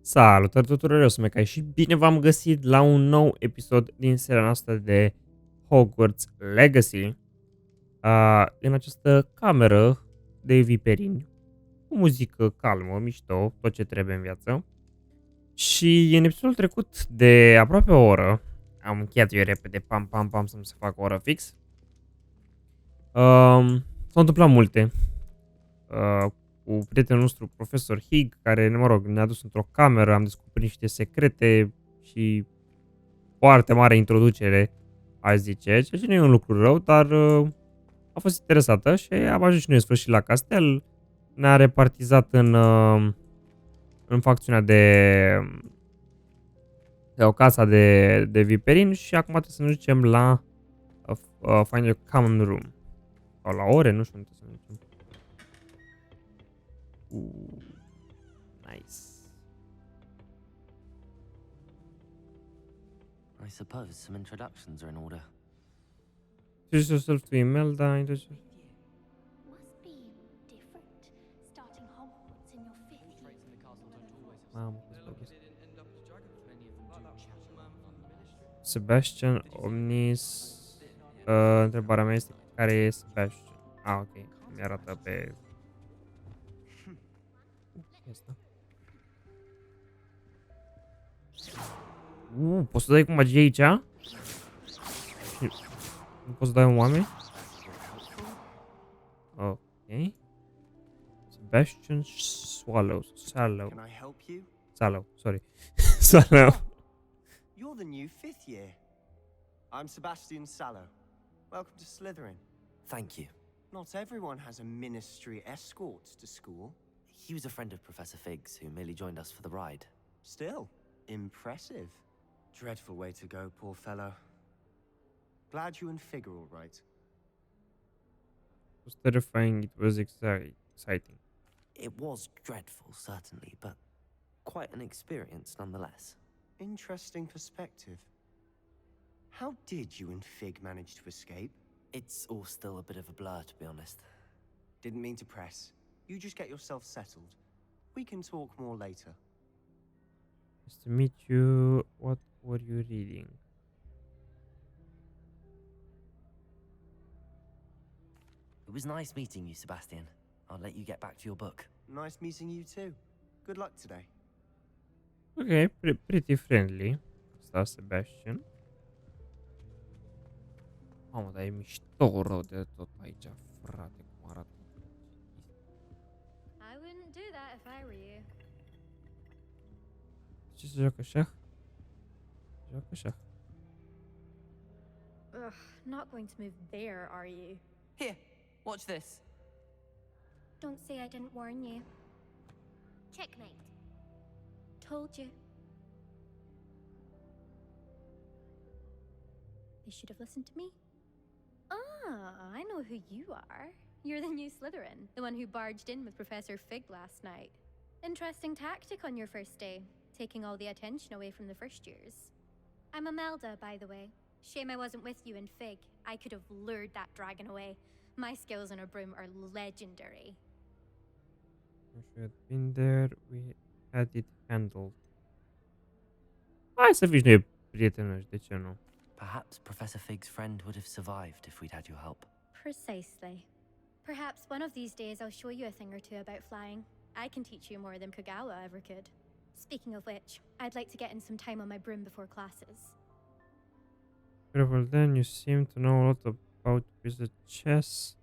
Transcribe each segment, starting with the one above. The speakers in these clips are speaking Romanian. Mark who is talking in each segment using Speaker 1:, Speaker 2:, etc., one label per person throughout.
Speaker 1: Salutări tuturor, eu sunt Meca și bine v-am găsit la un nou episod din seria noastră de Hogwarts Legacy. În această cameră de viperini, cu muzică calmă, mișto, tot ce trebuie în viață. Și în episodul trecut de aproape o oră, am încheiat eu repede, pam, pam, pam, să-mi se facă o oră fix. S-au întâmplat multe. Cu prietenul nostru, profesor Hig, care, mă rog, ne-a dus într-o cameră, am descoperit niște secrete și foarte mare introducere, aș zice, ceea ce nu e un lucru rău, dar a fost interesată și am ajuns și noi în sfârșit la castel. Ne-a repartizat în facțiunea de o casa de viperin și acum trebuie să ne ducem la Find Your Common Room. Sau la ore, nu știu unde să ne ducem. Nice.
Speaker 2: I suppose some introductions are in order.
Speaker 1: Introduce yourself to Imelda.
Speaker 3: Must be different starting Hogwarts in your fifth year.
Speaker 1: Mamă, Sebastian Omnis. Întrebarea mea este care e Sebastian. Ok. Mi arată pe... Asta. Poți să dai cu magie aici? Nu poți să dai un oameni? Ok. Sebastian Swallow.
Speaker 4: Can I help you?
Speaker 1: Swallow, sorry. Swallow.
Speaker 4: You're the new fifth year. I'm Sebastian Sallow. Welcome to Slytherin.
Speaker 2: Thank you.
Speaker 4: Not everyone has a ministry escort to school.
Speaker 2: He was a friend of Professor Fig's who merely joined us for the ride.
Speaker 4: Still, impressive. Dreadful way to go, poor fellow. Glad you and Fig are all right.
Speaker 1: It was terrifying, it was exciting.
Speaker 2: It was dreadful, certainly, but quite an experience nonetheless.
Speaker 4: Interesting perspective. How did you and Fig manage to escape?
Speaker 2: It's all still a bit of a blur, to be honest.
Speaker 4: Didn't mean to press. You just get yourself settled. We can talk more later.
Speaker 1: Nice to meet you. What were you reading?
Speaker 2: It was nice meeting you, Sebastian. I'll let you get back to your book.
Speaker 4: Nice meeting you too. Good luck today.
Speaker 1: Ok, pretty friendly. Asta, Sebastian. Mamă, dar e mișto rău de tot aici, frate, cum arată.
Speaker 3: I wouldn't do that if I were you.
Speaker 1: Ce se joacă șah? Joacă șah.
Speaker 3: Ugh, not going to move there, are you?
Speaker 5: Here, watch this.
Speaker 3: Don't say I didn't warn you. Checkmate. Told you. They should have listened to me. Ah, I know who you are. You're the new Slytherin, the one who barged in with Professor Fig last night. Interesting tactic on your first day, taking all the attention away from the first years. I'm Imelda, by the way. Shame I wasn't with you in Fig. I could have lured that dragon away. My skills on a broom are legendary.
Speaker 1: We should have been there. We had it handled. Hai să fii și noi prietenoși, de ce nu?
Speaker 2: Perhaps Professor Fig's friend would have survived if we'd had your help.
Speaker 3: Precisely. Perhaps one of these days I'll show you a thing or two about flying. I can teach you more than Kagawa ever could. Speaking of which, I'd like to get in some time on my broom before classes.
Speaker 1: Well then, you seem to know a lot about wizard chess.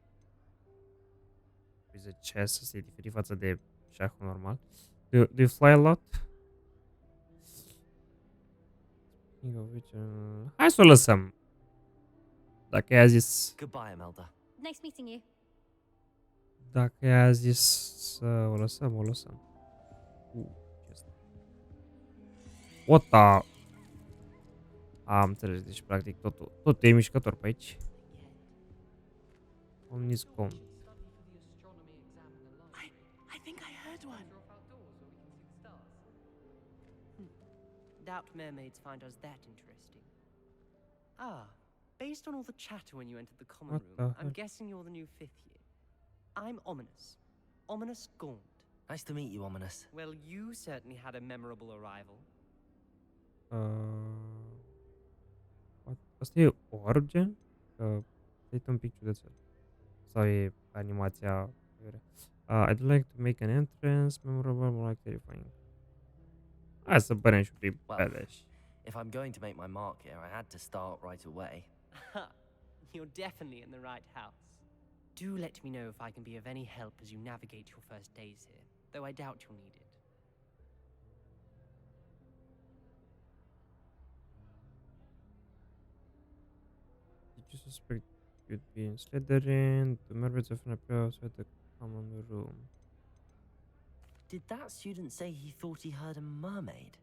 Speaker 1: Wizard chess, asta e diferit față de șahul normal. Do you fly a lot? Hai să o lăsăm. Dacă i-a zis...
Speaker 2: Goodbye, Imelda.
Speaker 3: Nice meeting you.
Speaker 1: Dacă i-a zis să o lăsăm, o lăsăm. What the... Am înțeles, deci practic totul e mișcător pe aici. Omniscom.
Speaker 5: I think I heard one. Doubt mermaids find us that interesting. Ah, based on all the chatter when you entered the common
Speaker 1: What the
Speaker 5: room, I'm
Speaker 1: heck?
Speaker 5: guessing you're the new fifth year. I'm Ominous. Ominous Gaunt.
Speaker 2: Nice to meet you, Ominous.
Speaker 5: Well, you certainly had a memorable arrival.
Speaker 1: Asta e orb, gen? Că e un pic ciudățel. Sau e animația... I'd like to make an entrance, memorable, more like terrifying. Hai să părem și un pic badass.
Speaker 2: If I'm going to make my mark here, I had to start right away.
Speaker 5: You're definitely in the right house. Do let me know if I can be of any help as you navigate your first days here, though I doubt you'll need it.
Speaker 1: Did you suspect you'd be in Slytherin? The mermaids often appear outside the common room.
Speaker 2: Did that student say he thought he heard a mermaid?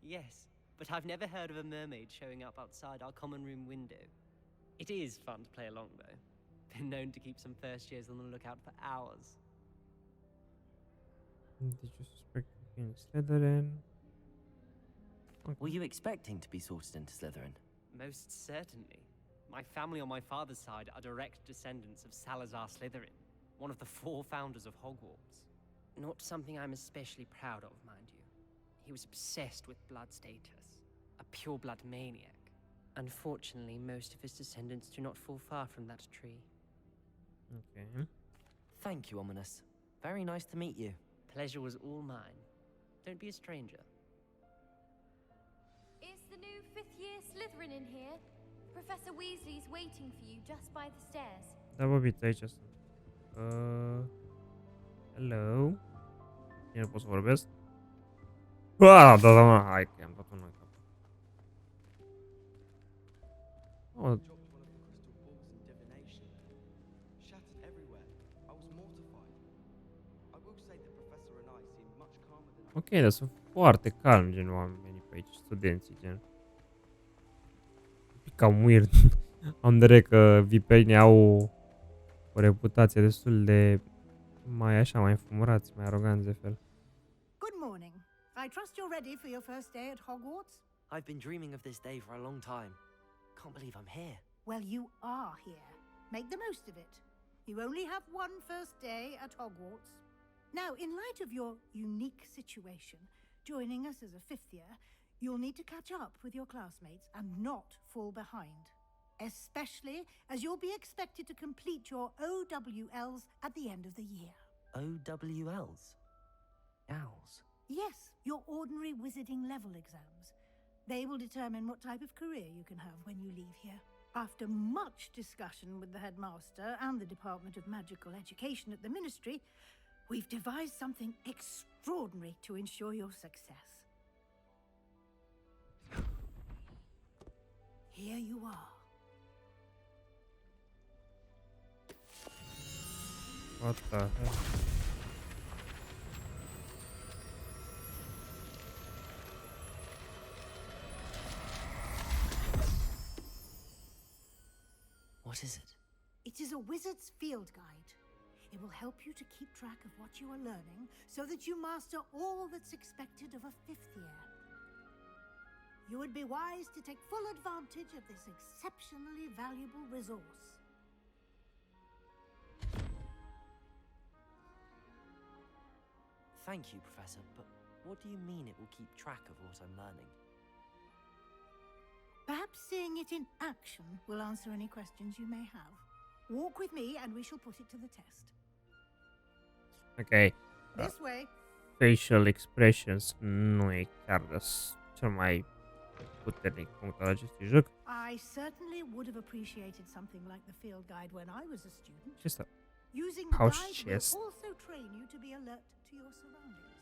Speaker 5: Yes, but I've never heard of a mermaid showing up outside our common room window. It is fun to play along, though. Been known to keep some first years on the lookout for hours.
Speaker 1: Did you suspect you'd be in Slytherin?
Speaker 2: Were you expecting to be sorted into Slytherin?
Speaker 5: Most certainly. My family on my father's side are direct descendants of Salazar Slytherin, one of the 4 founders of Hogwarts. Not something I'm especially proud of, mind you. He was obsessed with blood status, a pure-blood maniac. Unfortunately, most of his descendants do not fall far from that tree.
Speaker 1: Okay.
Speaker 2: Thank you, Ominous. Very nice to meet you.
Speaker 5: Pleasure was all mine. Don't be a stranger.
Speaker 3: Is the new 5th year Slytherin in here? Professor Weasley's waiting for you just by the stairs.
Speaker 1: Da, băbiți, aici sunt. Hello? Eu nu pot să vorbesc? Da, hai că i-am dat una în cap. Oh,
Speaker 6: Dropped one of the crystal balls in divination. Shattered everywhere. I was mortified. I will say the professor and I seemed much calmer than I
Speaker 1: ok, dar sunt foarte calmi, gen, oamenii pe aici, studenții, gen. Un pic cam weird. Am de că viperii au o reputație destul de mai așa, mai fumurați, mai aroganți de fel.
Speaker 7: Good morning. I trust you're ready for your first day at Hogwarts?
Speaker 2: I've been dreaming of this day for a long time. Can't believe I'm here.
Speaker 7: Well, you are here. Make the most of it. You only have one first day at Hogwarts. Now, in light of your unique situation, joining us as a 5th year, you'll need to catch up with your classmates and not fall behind. Especially as you'll be expected to complete your OWLs at the end of the year.
Speaker 2: OWLs? Owls?
Speaker 7: Yes, your ordinary wizarding level exams. They will determine what type of career you can have when you leave here. After much discussion with the headmaster and the Department of Magical Education at the Ministry, we've devised something extraordinary to ensure your success. Here you are.
Speaker 1: What the hell?
Speaker 2: What is it?
Speaker 7: It is a wizard's field guide. It will help you to keep track of what you are learning so that you master all that's expected of a 5th year. You would be wise to take full advantage of this exceptionally valuable resource.
Speaker 2: Thank you, Professor, but what do you mean it will keep track of what I'm learning?
Speaker 7: Perhaps seeing it in action will answer any questions you may have. Walk with me and we shall put it to the test.
Speaker 1: Ok.
Speaker 7: This way.
Speaker 1: Facial expressions nu e chiar cel mai puternic punct al acestui joc.
Speaker 7: I certainly would have appreciated something like the field guide when I was a student.
Speaker 1: Ce asta?
Speaker 7: Using the
Speaker 1: Pouch
Speaker 7: guide
Speaker 1: chest.
Speaker 7: will also train you to be alert to your surroundings.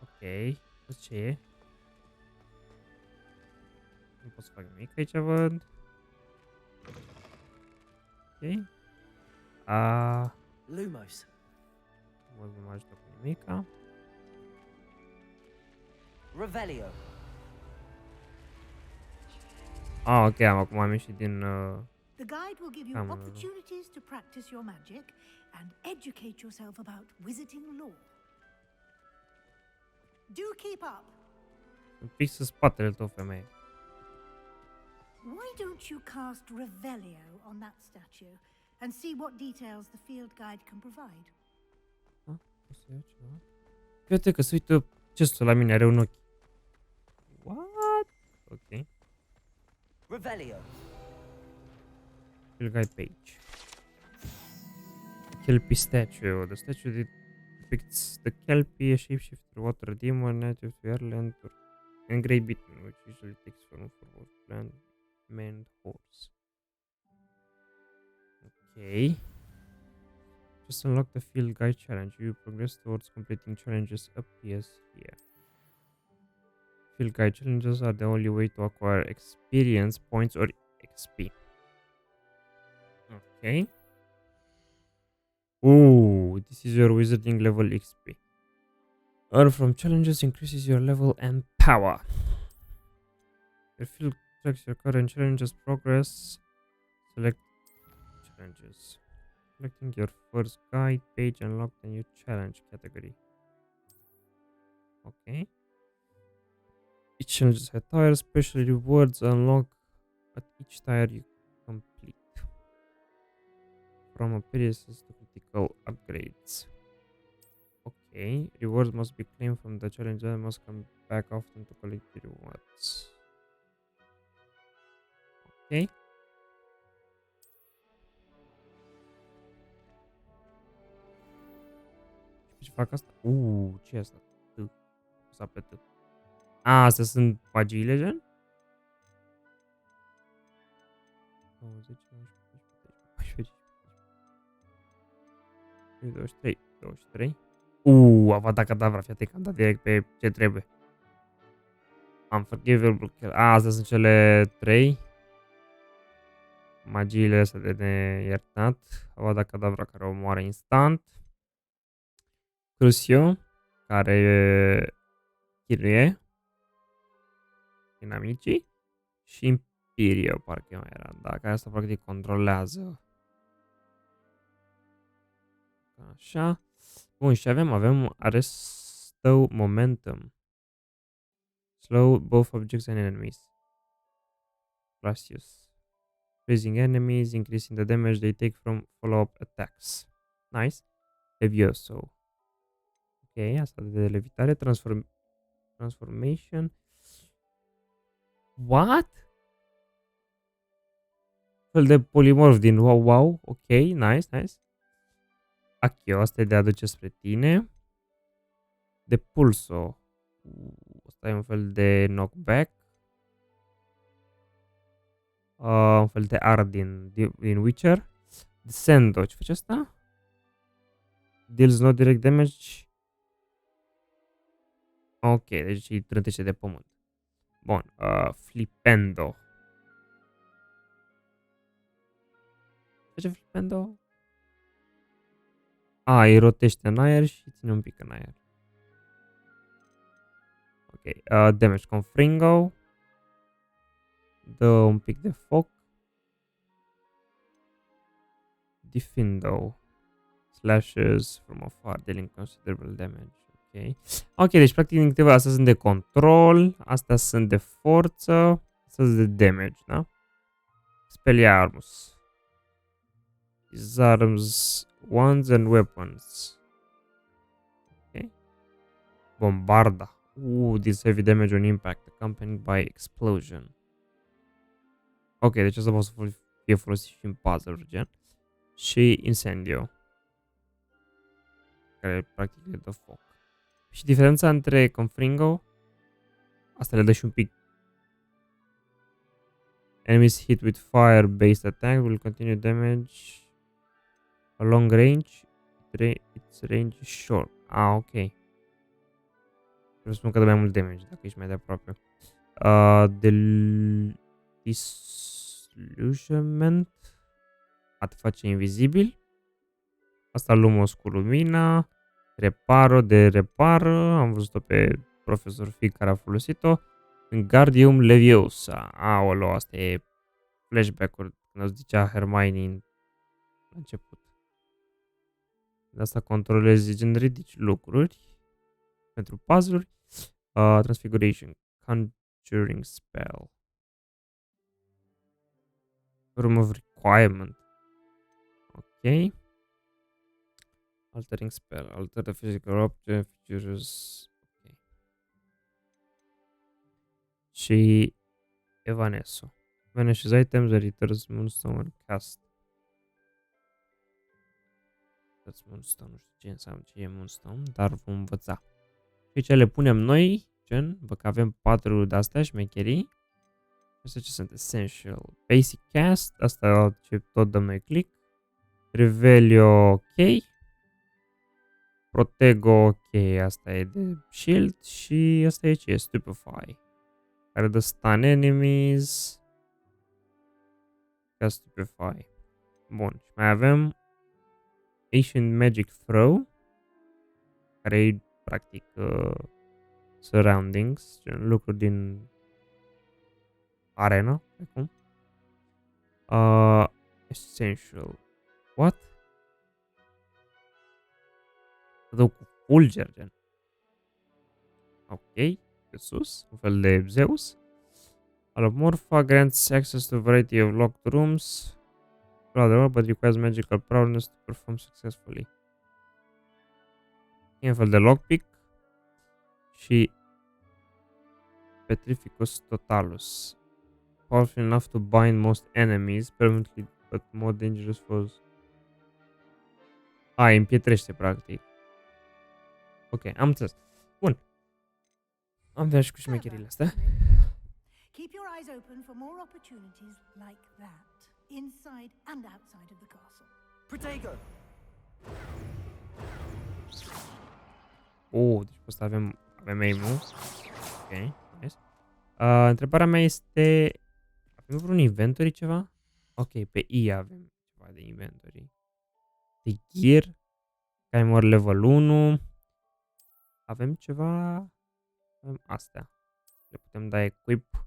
Speaker 1: Ok. Ce e? Nu pot să fac nimic aici, văd. Ok.
Speaker 2: Lumos.
Speaker 1: Nu mă ajută cu nimica.
Speaker 2: Revelio.
Speaker 1: Ok, acum am ieșit din...
Speaker 7: The guide will give you
Speaker 1: Come on.
Speaker 7: opportunities to practice your magic and educate yourself about wizarding lore. Do keep up.
Speaker 1: Un pic să spatele tău, femeie.
Speaker 7: Why don't you cast Revelio on that statue and see what details the field guide can provide?
Speaker 1: Huh? O să iau ceva. Uite că se uită chestul la mine, are un ochi. What? Ok.
Speaker 2: Revelio.
Speaker 1: Field guide page. Kelpie statue. The statue depicts the Kelpie, a shapeshifter, water demon, native to Ireland, and Grey Beaten, which usually takes form for both plant, man, and horse. Okay. Just unlock the field guide challenge. You progress towards completing challenges appears here. Field guide challenges are the only way to acquire experience points or XP. Okay. Ooh, this is your wizarding level XP. Earn from challenges increases your level and power. Your field tracks your current challenges progress. Select challenges. Selecting your first guide page unlock the new challenge category. Okay. Each challenge has tires, special rewards unlock at each tire you complete. From appearances to critical upgrades. Okay, rewards must be claimed from the challenge and must come back often to collect the rewards. Okay. Ce fac asta? Ce e asta? Asta pe T. Astea sunt magiile, gen? 20, 19, 23, 23. Avada Kedavra, fii atent că am dat direct pe ce trebuie. Unforgivable kill. Astea sunt cele 3. Magiile astea de neiertat. Avada Kedavra care omoară instant. Crucio care chinuie inamicii. Și Imperio, parcă mai era. Da, care asta practic controlează. Așa. Bun, și avem arestău momentum. Slow both objects and enemies. Plus use. Freezing enemies, increasing the damage they take from follow-up attacks. Nice. Levioso. Ok, asta de levitare. Transformation. What? Fel de polimorf din wow. Ok, nice. Acchio, asta e de aduce spre tine. De pulso. Asta e un fel de knockback. Un fel de art din Witcher. Descendo, ce face asta? Deals no direct damage. Ok, deci îi trântește de pământ. Bun, flipendo. Ce face flipendo? Îi rotește în aer și ține un pic în aer. Ok, damage confringo. Dă un pic de foc. Defendo. Slashes from afar, dealing considerable damage. Ok, deci practic din câteva astea sunt de control, astea sunt de forță, astea sunt de damage, da? Spelliarmus. Disarms wands and weapons. Ok. Bombarda. This heavy damage on impact accompanied by explosion. Ok, deci asta poate să fie folosit și în puzzle-uri, gen. Și incendio. Care practic le dă foc. Și diferența între Confringo, asta le dă și un pic. Enemies hit with fire-based attack will continue damage a long range. Its range is short. Ok. Vreau să spun că dă mai mult damage dacă ești mai de aproape. Disillusionment. A te face invizibil. Asta lumos cu lumina. Reparo de repară. Am văzut-o pe profesor Fig care a folosit-o. Guardium Leviosa. Aolo, asta e flashback-uri. Când o zicea Hermione în început. De asta controlezi gen ridici lucruri. Pentru puzzle-uri. Transfiguration. Conjuring spell. Room of requirement. Ok. Altering spell. Alter the physical object. Features. Ok. Și Evanescence. Vanishes items that returns Moonstone when cast. That's Moonstone. Nu știu ce înseamnă, ce e Moonstone, dar vom învăța. Și ce le punem noi, gen, văd că avem 4 de-astea, șmecherii. Astea ce sunt? Essential. Basic cast, asta ce tot dăm noi click. Revelio, ok. Protego, ok, asta e de shield. Și asta e ce e? Stupefy. Care dă stun enemies. Ca Stupefy. Bun, și mai avem Ancient Magic Throw. Care e practic surroundings, gen lucruri din arena, acum. Essential. What? Dau cu fulger, gen. Ok, pe sus, un fel de Zeus. Alomorpha grants access to a variety of locked rooms. Rather, but requires magical prowess to perform successfully. E un fel de lockpick. Și Petrificus Totalus. Powerful enough to bind most enemies, permanently, but more dangerous foes. Îi împietrește, practic. Ok, am înțeles. Bun. Am venit și cu șmecherile astea.
Speaker 7: Keep your eyes open for more opportunities like that, inside and outside of the castle.
Speaker 4: Protego!
Speaker 1: Deci pe ăsta avem aim-ul. Ok, nice. Întrebarea mea este... Avem vreun inventory ceva? Ok, pe I avem ceva de inventory. De gear. Timer level 1. Avem ceva... Avem astea. Le putem da equip.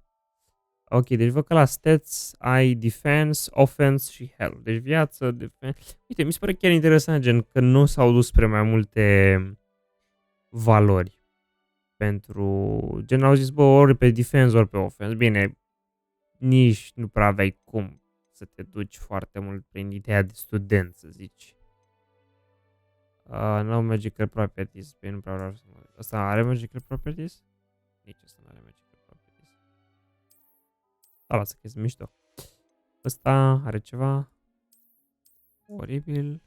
Speaker 1: Ok, deci văd că la stats ai defense, offense și health. Deci viață, defense... Uite, mi se pare chiar interesant, gen, că nu s-au dus spre mai multe valori. Pentru... Gen, au zis, bă, ori pe defense, ori pe offense. Bine, nici nu prea aveai cum să te duci foarte mult prin ideea de student, să zici. No magical properties. Bine, nu prea vreau să mă... Asta are magical properties? Nici asta nu are magical properties. Da, lasă că e mișto. Ăsta are ceva oribil.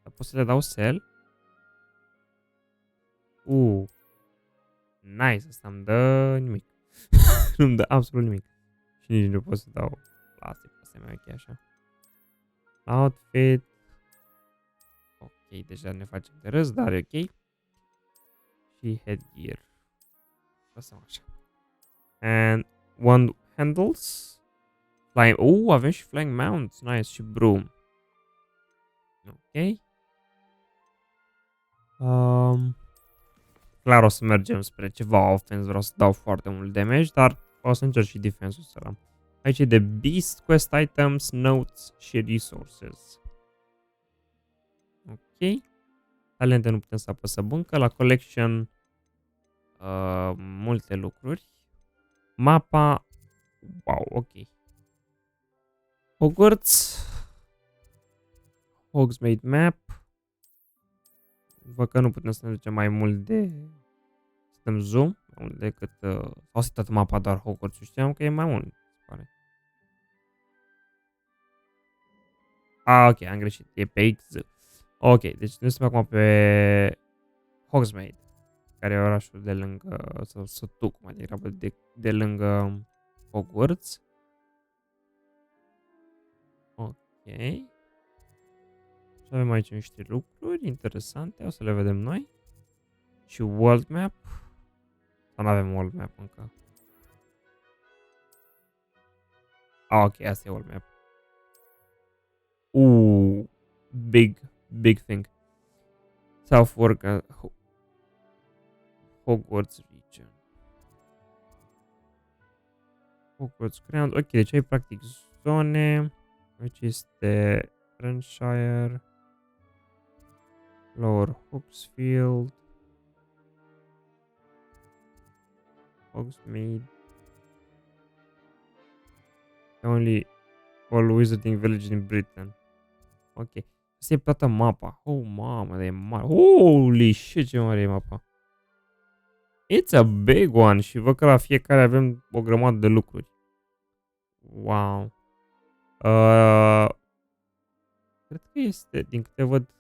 Speaker 1: Dar pot să le dau sell? Nice, asta îmi dă nimic. Nu-mi dă absolut nimic. Și nici nu pot să dau. Lasă, asta e mai ok așa. Outfit. Ok, deja ne facem de râs, dar e ok. Și headgear. Lăsăm așa. And one handles. Flying. Avem și flying mounts. Nice. Și broom. Ok. Clar o să mergem spre ceva offense. Vreau să dau foarte mult damage, dar o să încerc și defense-ul ăsta. Aici e de beast, quest items, notes și resources. Ok. Talente nu putem să apăsăm încă. La collection multe lucruri. Mapa. Wow, ok. Hogwarts. Hogsmeade map. Văd că nu putem să ne ducem mai mult de... Să dăm zoom. Mai mult decât... Sau să toată mapa doar Hogwarts. Știam că e mai mult. Se pare. Ok, am greșit. E pe X. Ok, deci ne suntem acum pe Hogsmeade, care e orașul de lângă, sau sătuc mai degrabă, de lângă Hogwarts. Ok. Și avem aici niște lucruri interesante, o să le vedem noi. Și world map. Sau nu avem world map încă. Ok, asta e world map. Big thing. Southwark, Hogwarts region. Hogwarts ground. Ok, deci ai practic zone. Aici este Renshire, Lower Hogsfield, Hogsmeade. Only all wizarding villages in Britain. Ok. Asta e toată mapa. Oh, mamă, de e mare. Holy shit, ce mare e mapa. It's a big one și văd că la fiecare avem o grămadă de lucruri. Wow. Cred că este, din câte văd,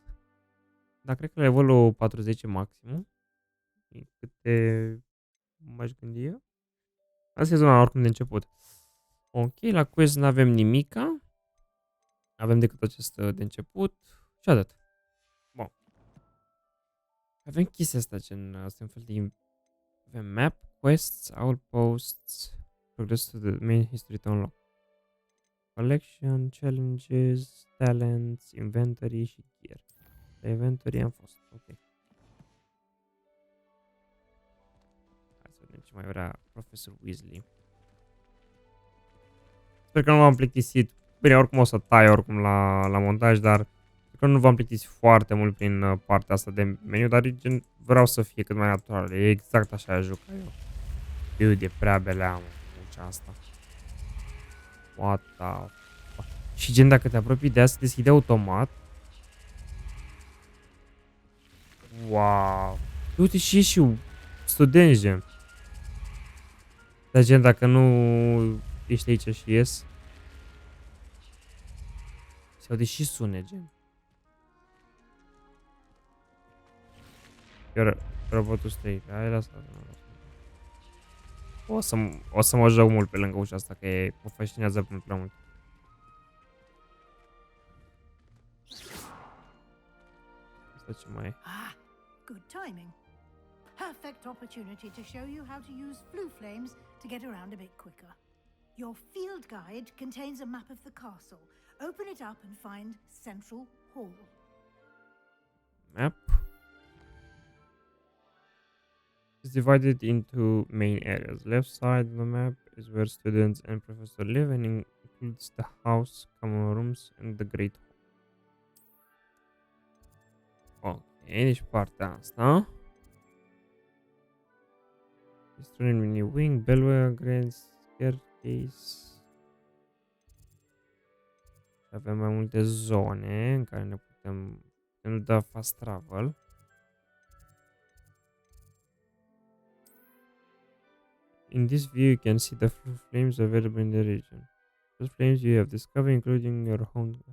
Speaker 1: dar cred că la levelul 40 maximum. Din câte m-aș gândi eu. Asta e zona oricum de început. Ok, la quest nu avem nimica. Avem decât acest de început. Și atât. Bun. Avem chestia asta, gen, asta un fel de... Avem map, quests, outposts, progress to the main history to unlock. Collection, challenges, talents, inventory și gear. La inventory am fost, ok. Hai să vedem ce mai vrea Profesor Weasley. Sper că nu v-am plictisit. Bine, oricum o să tai oricum la montaj, dar sper că nu v-am plictisit foarte mult prin partea asta de meniu, dar gen, vreau să fie cât mai natural. E exact așa juc eu. Eu de prea belea asta. What the fuck? Și gen, dacă te apropii de asta, se deschide automat. Wow. Uite și ești și student, gen. Dar gen, dacă nu ești aici și ies, se aude și sune, gen. Iar robotul stă. Hai, lasă. O să mă joc mult pe lângă ușa asta, că mă fascinează mult prea mult. Asta ce mai e?
Speaker 7: Ah, good timing. Perfect opportunity to show you how to use flue flames to get around a bit quicker. Your field guide contains a map of the castle. Open it up and find Central Hall.
Speaker 1: Map. It's divided into main areas. Left side of the map is where students and professors live and includes the house, common rooms and the great hall. Ok, deci partea asta. Student mini wing, bellwether, grand staircase. Avem mai multe zone în care ne putem da fast travel. In this view, you can see the flames available in the region. Those flames you have discovered, including your own.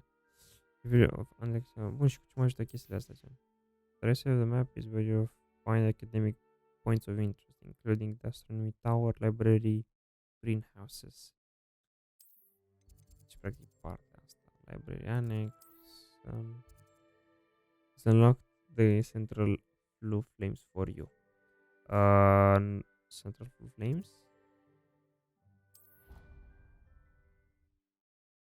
Speaker 1: Bun, și cu ce mă ajută chestiile astea? The rest of the map is where you find academic points of interest, including the astronomy tower, library, greenhouses. Deci, practic, partea asta. Library annex. Unlock the central blue flames for you. Central Blue Flames.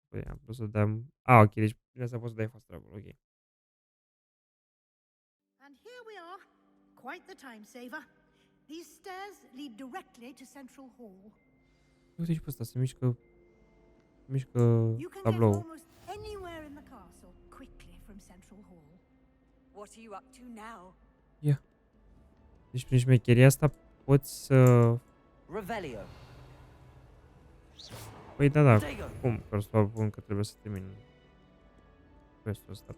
Speaker 1: Păi am putut să dăm... ok, deci prin asta poți să dai fast travel, ok.
Speaker 7: And here we are. Quite the time saver. These stairs lead directly to Central Hall.
Speaker 1: Uite și pe ăsta, se mișcă
Speaker 7: You can get
Speaker 1: tablou.
Speaker 7: almost anywhere in the castle quickly from Central Hall.
Speaker 8: What are you up to now?
Speaker 1: Ia. Deci prin șmecheria asta poți să...
Speaker 2: Revelio.
Speaker 1: Păi da, cum? Că să spun că trebuie să termin questul ăsta.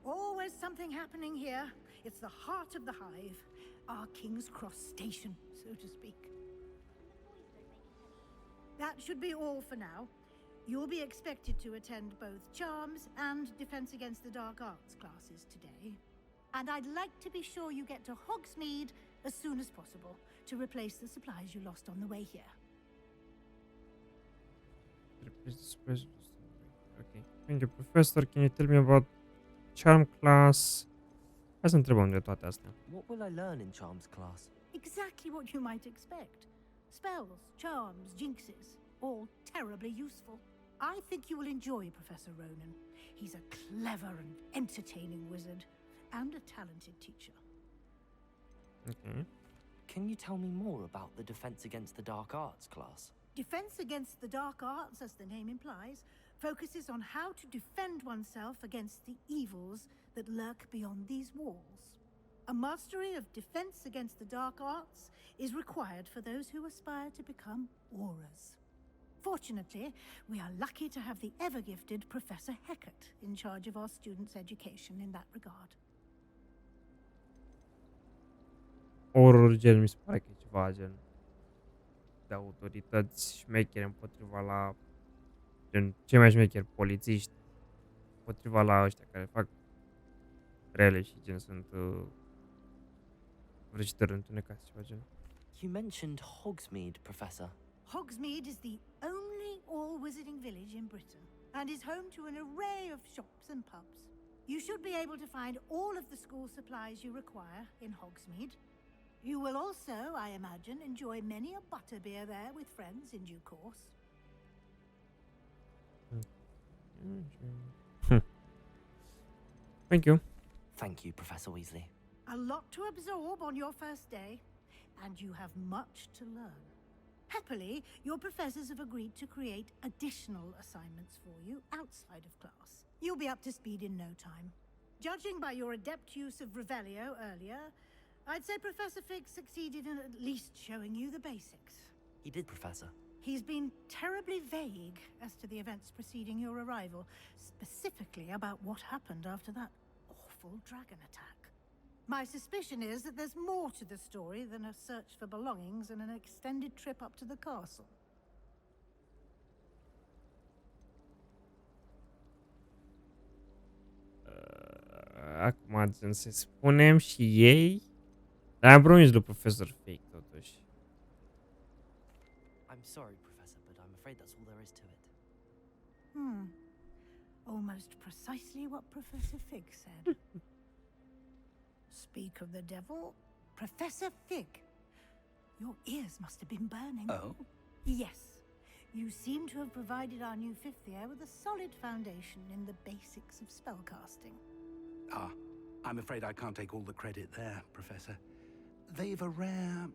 Speaker 7: Always something happening here. It's the heart of the hive. Our King's Cross station, so to speak. That should be all for now. You'll be expected to attend both Charms and Defense Against the Dark Arts classes today. And I'd like to be sure you get to Hogsmeade as soon as possible to replace the supplies you lost on the way here.
Speaker 1: Okay. Thank you, Professor. Can you tell me about Charm class? Hai să întrebăm de toate astea.
Speaker 2: What will I learn in Charms class?
Speaker 7: Exactly what you might expect. Spells, charms, jinxes, all terribly useful. I think you will enjoy Professor Ronan. He's a clever and entertaining wizard. And a talented teacher.
Speaker 1: Okay.
Speaker 2: Can you tell me more about the Defense Against the Dark Arts class?
Speaker 7: Defense Against the Dark Arts, as the name implies, focuses on how to defend oneself against the evils that lurk beyond these walls. A mastery of Defense Against the Dark Arts is required for those who aspire to become Aurors. Fortunately, we are lucky to have the ever-gifted Professor Hecat in charge of our students' education in that regard.
Speaker 1: Horror gen mi se pare că e ceva gen de autorități șmechere împotriva la gen cei mai șmecheri polițiști împotriva la ăștia care fac rele și gen sunt vrăjitori întunecați, ceva gen.
Speaker 2: You mentioned Hogsmeade, Professor.
Speaker 7: Hogsmeade is the only all-wizarding village in Britain and is home to an array of shops and pubs. You should be able to find all of the school supplies you require in Hogsmeade. You will also, I imagine, enjoy many a butterbeer there with friends in due course.
Speaker 1: Thank you.
Speaker 2: Thank you, Professor Weasley.
Speaker 7: A lot to absorb on your first day, and you have much to learn. Happily, your professors have agreed to create additional assignments for you outside of class. You'll be up to speed in no time. Judging by your adept use of Revelio earlier, I'd say Professor Fig succeeded in at least showing you the basics.
Speaker 2: He did, Professor.
Speaker 7: He's been terribly vague as to the events preceding your arrival, specifically about what happened after that awful dragon attack. My suspicion is that there's more to the story than a search for belongings and an extended trip up to the castle.
Speaker 1: Acum, gen, să spunem și ei, dar am promis lui Profesor Fake, totuși.
Speaker 2: I'm sorry, Professor, but I'm afraid that's all there is to it.
Speaker 7: Almost precisely what Professor Fig said. Speak of the devil, Professor Fig. Your ears must have been burning.
Speaker 9: Oh?
Speaker 7: Yes. You seem to have provided our new fifth year with a solid foundation in the basics of spellcasting.
Speaker 9: Ah, I'm afraid I can't take all the credit there, Professor. They've a rare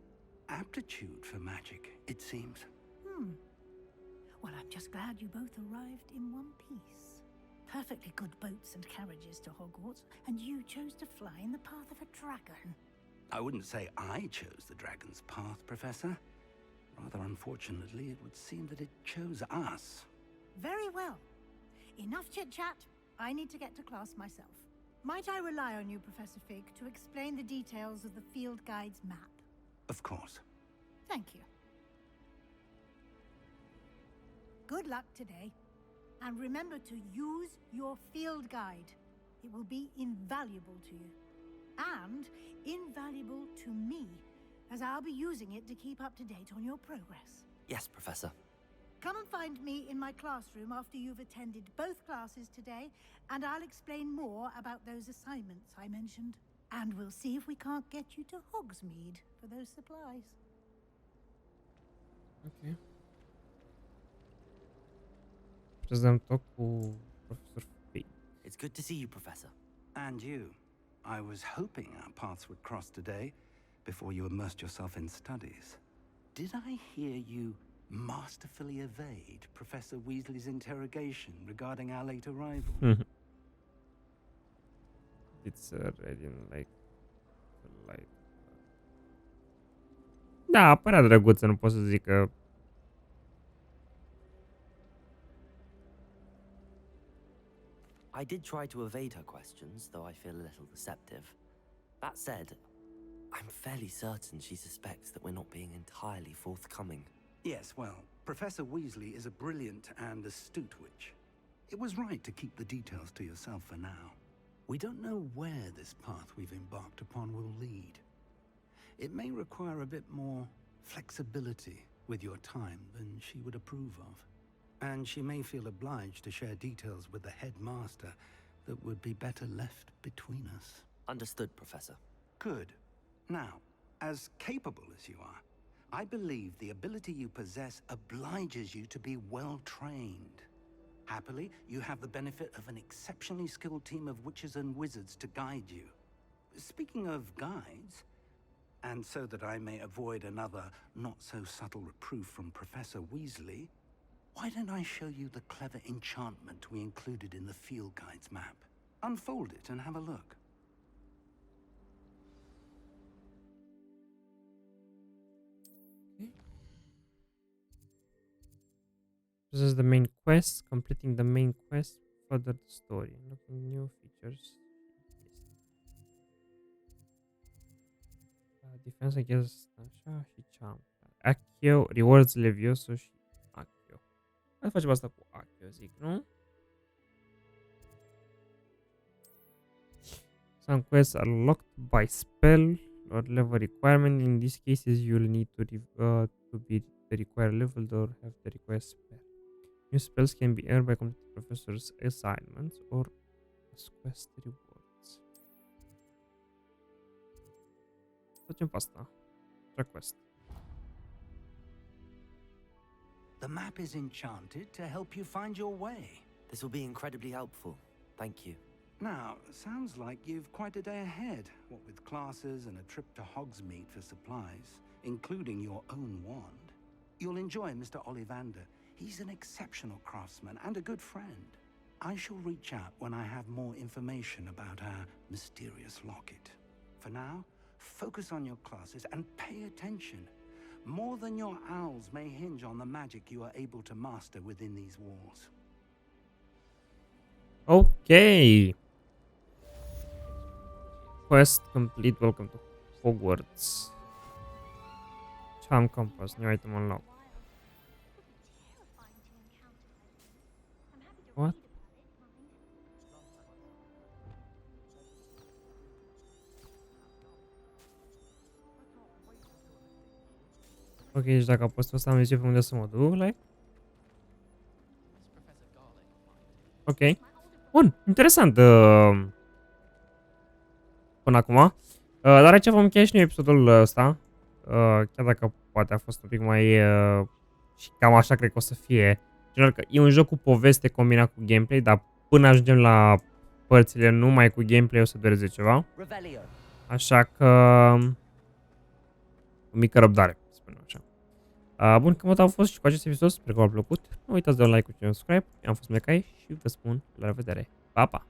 Speaker 9: aptitude for magic, it seems.
Speaker 7: Well, I'm just glad you both arrived in one piece. Perfectly good boats and carriages to Hogwarts, and you chose to fly in the path of a dragon.
Speaker 9: I wouldn't say I chose the dragon's path, Professor. Rather unfortunately, it would seem that it chose us.
Speaker 7: Very well. Enough chit-chat. I need to get to class myself. Might I rely on you, Professor Fig, to explain the details of the field guide's map?
Speaker 9: Of course.
Speaker 7: Thank you. Good luck today. And remember to use your field guide. It will be invaluable to you. And invaluable to me, as I'll be using it to keep up to date on your progress.
Speaker 2: Yes, Professor.
Speaker 7: Come and find me in my classroom after you've attended both classes today, and I'll explain more about those assignments I mentioned. And we'll see if we can't get you to Hogsmeade for those supplies.
Speaker 1: Ok. Prezăm tot cu Profesor Fake.
Speaker 2: It's good to see you, Professor.
Speaker 9: And you. I was hoping our paths would cross today, before you immersed yourself in studies. Did I hear you masterfully evade Professor Weasley's interrogation regarding our late arrival?
Speaker 1: It's ready in like light. Da, părea drăguță, nu pot să zic că
Speaker 2: I did try to evade her questions, though I feel a little deceptive. That said, I'm fairly certain she suspects that we're not being entirely forthcoming.
Speaker 9: Yes, well, Professor Weasley is a brilliant and astute witch. It was right to keep the details to yourself for now. We don't know where this path we've embarked upon will lead. It may require a bit more flexibility with your time than she would approve of. And she may feel obliged to share details with the headmaster that would be better left between us.
Speaker 2: Understood, Professor.
Speaker 9: Good. Now, as capable as you are, I believe the ability you possess obliges you to be well trained. Happily, you have the benefit of an exceptionally skilled team of witches and wizards to guide you. Speaking of guides, and so that I may avoid another not-so-subtle reproof from Professor Weasley, why don't I show you the clever enchantment we included in the field guide's map? Unfold it and have a look.
Speaker 1: This is the main quest. Completing the main quest. Further the story. Unlocking new features. Defense against așa și charm. Accio, rewards Levioso și Accio. Hai facem asta cu Accio, zic, nu? Some quests are locked by spell or level requirement. In these cases, you'll need to be the required level or have the required spell. New spells can be earned by completing professor's assignments or as quest rewards. Facem pe asta. Request.
Speaker 9: The map is enchanted to help you find your way.
Speaker 2: This will be incredibly helpful. Thank you.
Speaker 9: Now, sounds like you've quite a day ahead, what with classes and a trip to Hogsmeade for supplies, including your own wand. You'll enjoy Mr. Ollivander. He's an exceptional craftsman and a good friend. I shall reach out when I have more information about our mysterious locket. For now, focus on your classes and pay attention. More than your owls may hinge on the magic you are able to master within these walls.
Speaker 1: Okay. Quest complete. Welcome to Hogwarts. Charm compass. New item unlocked. What? Ok, deci dacă apăs ăsta am zis pe unde să mă duc, like? Ok. Bun, interesant. Până acum. Dar aici vom încheia și noi episodul ăsta. Chiar dacă poate a fost un pic mai... și cam așa cred că o să fie. General că e un joc cu poveste combinat cu gameplay, dar până ajungem la părțile numai cu gameplay o să dureze ceva. Așa că... o mică răbdare, spunem așa. Bun, cam atât a fost și cu acest episod. Sper că v-a plăcut. Nu uitați de un like și un subscribe. Eu am fost Mecai și vă spun la revedere. Pa, pa!